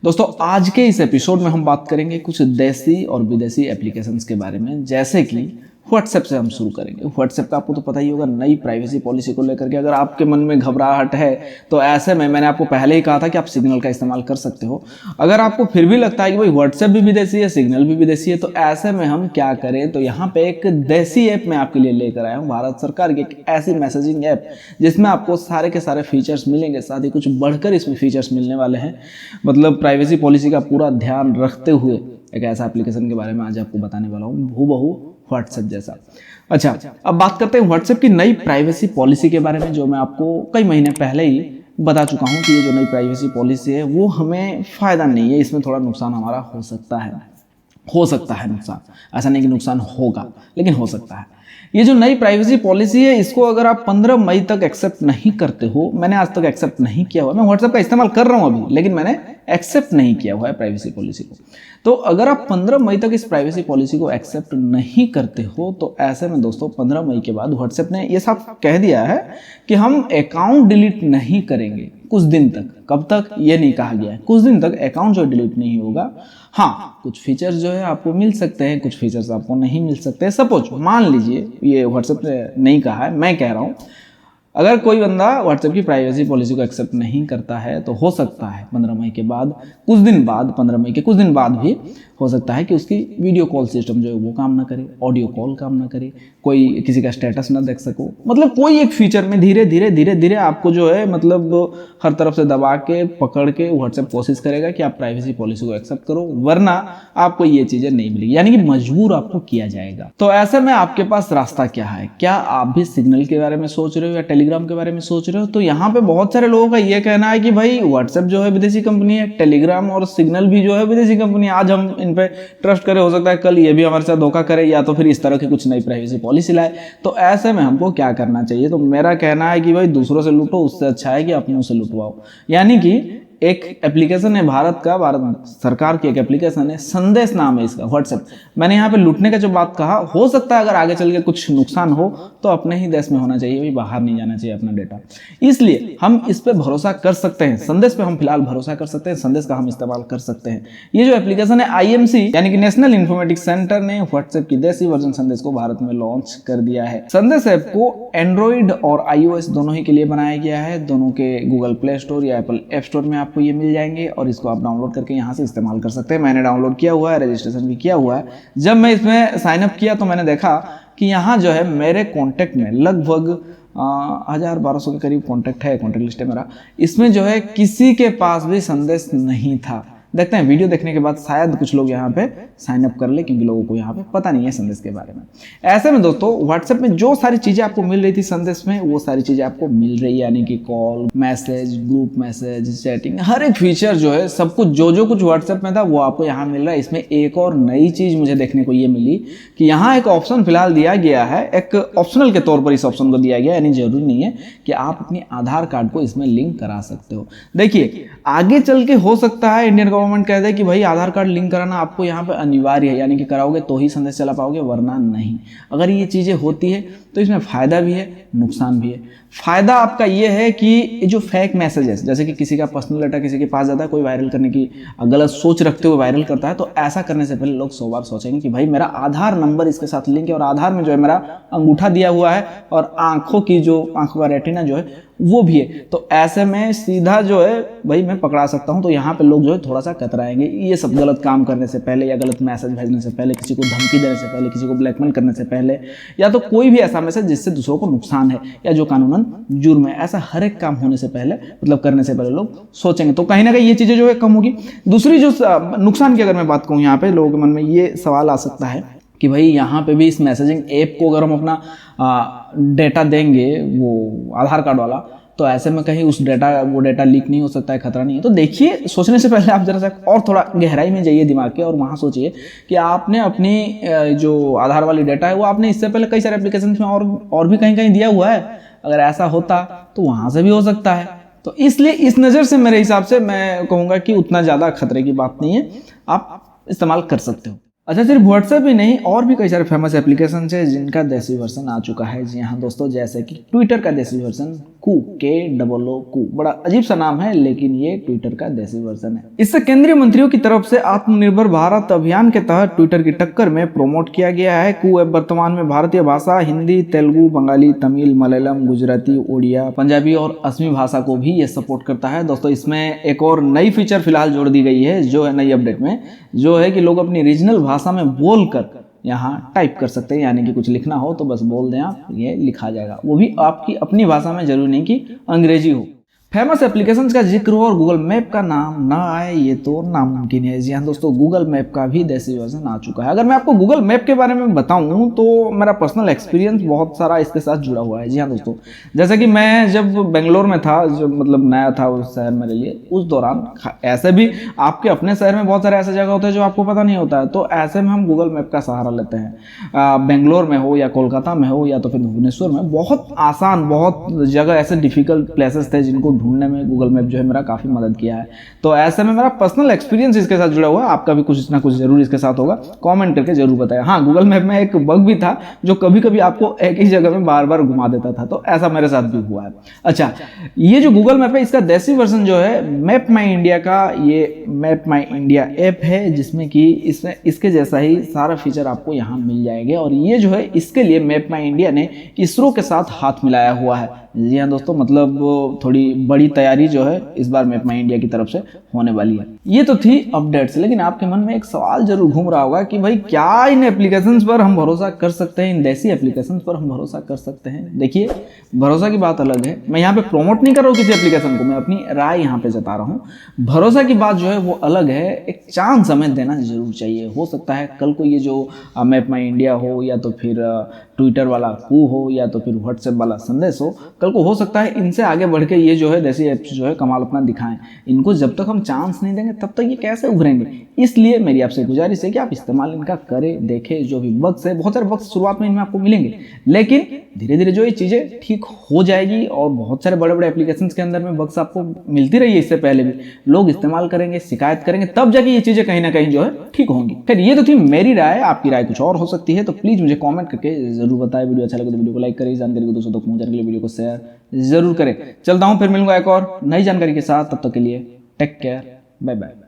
दोस्तों आज के इस एपिसोड में हम बात करेंगे कुछ देसी और विदेशी एप्लीकेशंस के बारे में, जैसे कि व्हाट्सएप से हम शुरू करेंगे। व्हाट्सएप का आपको तो पता ही होगा, नई प्राइवेसी पॉलिसी को लेकर के अगर आपके मन में घबराहट है तो ऐसे में मैंने आपको पहले ही कहा था कि आप सिग्नल का इस्तेमाल कर सकते हो। अगर आपको फिर भी लगता है कि भाई व्हाट्सएप भी विदेशी है, सिग्नल भी विदेशी है, तो ऐसे में हम क्या करें, तो यहाँ पे एक देसी ऐप मैं आपके लिए लेकर आया हूँ, भारत सरकार की एक ऐसी मैसेजिंग ऐप जिसमें आपको सारे के सारे फीचर्स मिलेंगे, साथ ही कुछ बढ़कर इसमें फीचर्स मिलने वाले हैं। मतलब प्राइवेसी पॉलिसी का पूरा ध्यान रखते हुए एक ऐसा एप्लीकेशन के बारे में आज आपको बताने वाला हूँ, हूबहू व्हाट्सएप जैसा। अच्छा, अब बात करते हैं व्हाट्सएप की नई प्राइवेसी पॉलिसी के बारे में, जो मैं आपको कई महीने पहले ही बता चुका हूं कि ये जो नई प्राइवेसी पॉलिसी है वो हमें फ़ायदा नहीं है, इसमें थोड़ा नुकसान हमारा हो सकता है नुकसान, ऐसा नहीं कि नुकसान होगा, लेकिन हो सकता है। ये जो नई प्राइवेसी पॉलिसी है इसको अगर आप 15 मई तक एक्सेप्ट नहीं करते हो, मैंने आज तक एक्सेप्ट नहीं किया हुआ, मैं व्हाट्सएप का इस्तेमाल कर रहा हूं अभी, लेकिन मैंने एक्सेप्ट नहीं किया हुआ है प्राइवेसी पॉलिसी को। तो अगर आप 15 मई तक इस प्राइवेसी पॉलिसी को एक्सेप्ट नहीं करते हो तो ऐसे में दोस्तों 15 मई के बाद व्हाट्सएप ने ये साफ कह दिया है कि हम अकाउंट डिलीट नहीं करेंगे कुछ दिन तक। कब तक ये नहीं कहा गया है, कुछ दिन तक अकाउंट जो डिलीट नहीं होगा। हाँ, कुछ फीचर्स जो है आपको मिल सकते हैं, कुछ फीचर्स आपको नहीं मिल सकते। सपोज मान लीजिए, ये व्हाट्सएप ने नहीं कहा है, मैं कह रहा हूँ, अगर कोई बंदा व्हाट्सएप की प्राइवेसी पॉलिसी को एक्सेप्ट नहीं करता है तो हो सकता है 15 मई के बाद, कुछ दिन बाद, 15 मई के कुछ दिन बाद भी हो सकता है कि उसकी वीडियो कॉल सिस्टम जो है वो काम ना करे, ऑडियो कॉल काम ना करे, कोई किसी का स्टेटस ना देख सको। मतलब कोई एक फीचर में धीरे धीरे आपको जो है मतलब हर तरफ से दबा के पकड़ के व्हाट्सएप कोशिश करेगा कि आप प्राइवेसी पॉलिसी को एक्सेप्ट करो, वरना आपको ये चीज़ें नहीं मिलेगी, यानी कि मजबूर आपको किया जाएगा। तो ऐसे में आपके पास रास्ता क्या है? क्या आप भी सिग्नल के बारे में सोच रहे हो या टेलीग्राम के बारे में सोच रहे हो? तो यहाँ पे बहुत सारे लोगों का ये कहना है कि भाई व्हाट्सएप जो है विदेशी कंपनी है, टेलीग्राम और सिग्नल भी जो है विदेशी कंपनी है, आज हम इन पे ट्रस्ट करें, हो सकता है कल ये भी हमारे साथ धोखा करे या तो फिर इस तरह की कुछ नई प्राइवेसी पॉलिसी लाए। तो ऐसे में हमको क्या करना चाहिए? तो मेरा कहना है कि भाई दूसरों से लूटो, उससे अच्छा है कि अपनों से लुटवाओ। यानी कि एक एप्लीकेशन है भारत सरकार की एक एप्लीकेशन है, संदेश नाम है इसका, व्हाट्सएप। मैंने यहाँ पे लूटने का जो बात कहा, हो सकता है अगर आगे चल के कुछ नुकसान हो तो अपने ही देश में होना चाहिए, भी बाहर नहीं जाना चाहिए अपना डेटा। इसलिए हम इस पे भरोसा कर सकते हैं, संदेश पे हम फिलहाल भरोसा कर सकते हैं, संदेश का हम इस्तेमाल कर सकते हैं। ये जो एप्लीकेशन है IMC यानी कि नेशनल इंफॉर्मेटिक्स सेंटर ने व्हाट्सएप की देसी वर्जन संदेश को भारत में लॉन्च कर दिया है। संदेश ऐप को एंड्रॉइड और iOS दोनों ही के लिए बनाया गया है। दोनों के गूगल प्ले स्टोर या एप्पल ऐप स्टोर में आपको ये मिल जाएंगे और इसको आप डाउनलोड करके यहाँ से इस्तेमाल कर सकते हैं। मैंने डाउनलोड किया हुआ है, रजिस्ट्रेशन भी किया हुआ है। जब मैं इसमें साइन अप किया तो मैंने देखा कि यहाँ जो है मेरे कॉन्टैक्ट में लगभग 1000-1200 के करीब कॉन्टैक्ट है, कॉन्टैक्ट लिस्ट है मेरा। इसमें जो है किसी के पास भी संदेश नहीं था। देखते हैं वीडियो देखने के बाद शायद कुछ लोग यहाँ पे साइन अप कर ले, क्योंकि लोगों को यहाँ पे पता नहीं है संदेश के बारे में। ऐसे में दोस्तों व्हाट्सएप में जो सारी चीज़ें आपको मिल रही थी संदेश में, वो सारी चीज़ें आपको मिल रही है, यानी कि call, message, group message, chatting, हर एक फीचर जो है, सब कुछ जो कुछ व्हाट्सएप में था वो आपको यहाँ मिल रहा है। इसमें एक और नई चीज़ मुझे देखने को ये मिली कि यहाँ एक ऑप्शन फिलहाल दिया गया है, एक ऑप्शनल के तौर पर इस ऑप्शन को दिया गया, यानी जरूरी नहीं है कि आप अपने आधार कार्ड को इसमें लिंक करा सकते हो। देखिए आगे चल के हो सकता है इंडियन गवर्नमेंट कह दे कि भाई आधार कार्ड लिंक कराना आपको यहाँ पे अनिवार्य है, यानी कि कराओगे तो ही संदेश चला पाओगे, वरना नहीं। अगर ये चीज़ें होती है तो इसमें फ़ायदा भी है, नुकसान भी है। फ़ायदा आपका ये है कि जो फेक मैसेजेस, जैसे कि किसी का पर्सनल डाटा किसी के पास जाता है, कोई वायरल करने की गलत सोच रखते हुए वायरल करता है, तो ऐसा करने से पहले लोग 100 बार सोचेंगे कि भाई मेरा आधार नंबर इसके साथ लिंक है और आधार में जो है मेरा अंगूठा दिया हुआ है और आंखों का रेटिना जो है वो भी है, तो ऐसे में सीधा जो है भाई मैं पकड़ा सकता हूं। तो यहाँ पे लोग जो है थोड़ा सा कतराएंगे, ये सब गलत काम करने से पहले या गलत मैसेज भेजने से पहले, किसी को धमकी देने से पहले, किसी को ब्लैकमेल करने से पहले, या तो कोई भी ऐसा मैसेज जिससे दूसरों को नुकसान है या जो कानूनन जुर्म है, ऐसा हर एक काम होने से पहले, मतलब करने से पहले लोग सोचेंगे। तो कहीं ना कहीं ये चीज़ें जो है कम होगी। दूसरी जो नुकसान की अगर मैं बात कहूँ, यहाँ पे लोगों के मन में ये सवाल आ सकता है कि भाई यहाँ पे भी इस मैसेजिंग ऐप को अगर हम अपना डेटा देंगे, वो आधार कार्ड वाला, तो ऐसे में कहीं वो डेटा लीक नहीं हो सकता है, खतरा नहीं है। तो देखिए, सोचने से पहले आप जरा सा और थोड़ा गहराई में जाइए दिमाग के और वहाँ सोचिए कि आपने अपनी जो आधार वाली डेटा है वो आपने इससे पहले कई सारे एप्लीकेशन में और भी कहीं दिया हुआ है। अगर ऐसा होता तो वहाँ से भी हो सकता है। तो इसलिए इस नज़र से मेरे हिसाब से मैं कहूँगा कि उतना ज़्यादा खतरे की बात नहीं है, आप इस्तेमाल कर सकते हो। अच्छा, सिर्फ व्हाट्सएप ही नहीं, और भी कई सारे फेमस एप्लीकेशन है जिनका देसी वर्जन आ चुका है। जी हाँ दोस्तों, जैसे कि ट्विटर का देसी वर्जन KOO, बड़ा अजीब सा नाम है, लेकिन ये ट्विटर का देसी वर्जन है। इससे केंद्रीय मंत्रियों की तरफ से आत्मनिर्भर भारत अभियान के तहत ट्विटर की टक्कर में प्रमोट किया गया है। कू ऐप वर्तमान में भारतीय भाषा हिंदी, तेलुगु, बंगाली, तमिल, मलयालम, गुजराती, उड़िया, पंजाबी और असमी भाषा को भी ये सपोर्ट करता है। दोस्तों इसमें एक और नई फीचर फिलहाल जोड़ दी गई है, जो है नई अपडेट में, जो है कि लोग अपनी रीजनल भाषा में बोलकर यहाँ टाइप कर सकते हैं, यानी कि कुछ लिखना हो तो बस बोल दें आप, ये लिखा जाएगा, वो भी आपकी अपनी भाषा में, जरूरी नहीं कि अंग्रेजी हो। फेमस एप्लीकेशंस का जिक्र हो और गूगल मैप का नाम ना आए, ये तो नामुमकिन है। जी हाँ दोस्तों, गूगल मैप का भी देसी वर्जन आ चुका है। अगर मैं आपको गूगल मैप के बारे में बताऊं तो मेरा पर्सनल एक्सपीरियंस बहुत सारा इसके साथ जुड़ा हुआ है। जी हाँ दोस्तों, जैसे कि मैं जब बेंगलोर में था, जो मतलब नया था उस शहर मेरे लिए, उस दौरान ऐसे भी आपके अपने शहर में बहुत सारे ऐसे जगह होते हैं जो आपको पता नहीं होता है, तो ऐसे में हम गूगल मैप का सहारा लेते हैं। बेंगलोर में हो या कोलकाता में हो या तो फिर भुवनेश्वर में, बहुत आसान, बहुत जगह ऐसे डिफिकल्ट प्लेसेस थे जिनको ढूंढने में गूगल मैप जो है मेरा काफ़ी मदद किया है। तो ऐसे में मेरा पर्सनल एक्सपीरियंस इसके साथ जुड़ा हुआ है। आपका भी कुछ ना कुछ जरूर इसके साथ होगा, कमेंट करके जरूर बताएं। हाँ, गूगल मैप में एक बग भी था जो कभी कभी आपको एक ही जगह में बार बार घुमा देता था, तो ऐसा मेरे साथ भी हुआ है। अच्छा, ये जो गूगल मैप है इसका देसी वर्जन जो है मैप माई इंडिया का, ये मैप माई इंडिया ऐप है, जिसमें कि इसमें इसके जैसा ही सारा फीचर आपको यहाँ मिल जाएंगे। और ये जो है, इसके लिए मैप माई इंडिया ने इसरो के साथ हाथ मिलाया हुआ है। जी हाँ दोस्तों, मतलब थोड़ी बड़ी तैयारी जो है इस बार मैप माई इंडिया की तरफ से होने वाली है। ये तो थी अपडेट्स, लेकिन आपके मन में एक सवाल जरूर घूम रहा होगा कि भाई क्या इन एप्लीकेशंस पर हम भरोसा कर सकते हैं, इन देसी एप्लीकेशंस पर हम भरोसा कर सकते हैं। देखिए, भरोसा की बात अलग है, मैं यहाँ पे प्रमोट नहीं कर रहा हूँ किसी एप्लीकेशन को, मैं अपनी राय यहाँ पे जता रहा हूँ। भरोसा की बात जो है वो अलग है, एक चांस हमें देना जरूर चाहिए। हो सकता है कल को ये जो मैप माई इंडिया हो या तो फिर ट्विटर वाला कू हो या तो फिर व्हाट्सएप वाला संदेश हो, कल को हो सकता है इनसे आगे बढ़ के ये जो है देसी ऐप्स जो है कमाल अपना दिखाएं। इनको जब तक हम चांस नहीं देंगे तब तक ये कैसे उभरेंगे। इसलिए मेरी आपसे गुजारिश है कि आप इस्तेमाल इनका करें, देखें। जो भी बग्स है, बहुत सारे बग्स शुरुआत में इनमें आपको मिलेंगे, लेकिन धीरे धीरे जो ये चीज़ें ठीक हो जाएगी और बहुत सारे बड़े बड़े एप्लीकेशंस के अंदर में बग्स आपको मिलती रही है, इससे पहले भी लोग इस्तेमाल करेंगे, शिकायत करेंगे, तब जाके ये चीज़ें कहीं ना कहीं जो है ठीक होंगी। फिर ये तो थी मेरी राय, आपकी राय कुछ और हो सकती है, तो प्लीज़ मुझे कॉमेंट करके जरूर बताएं। वीडियो अच्छा लगे तो वीडियो को लाइक करें, जानकारी को दोस्तों तक पहुंचाने के लिए वीडियो को शेयर जरूर करें। चलता हूं, फिर मिलूंगा एक और नई जानकारी के साथ, तब तक के लिए टेक केयर, बाय बाय।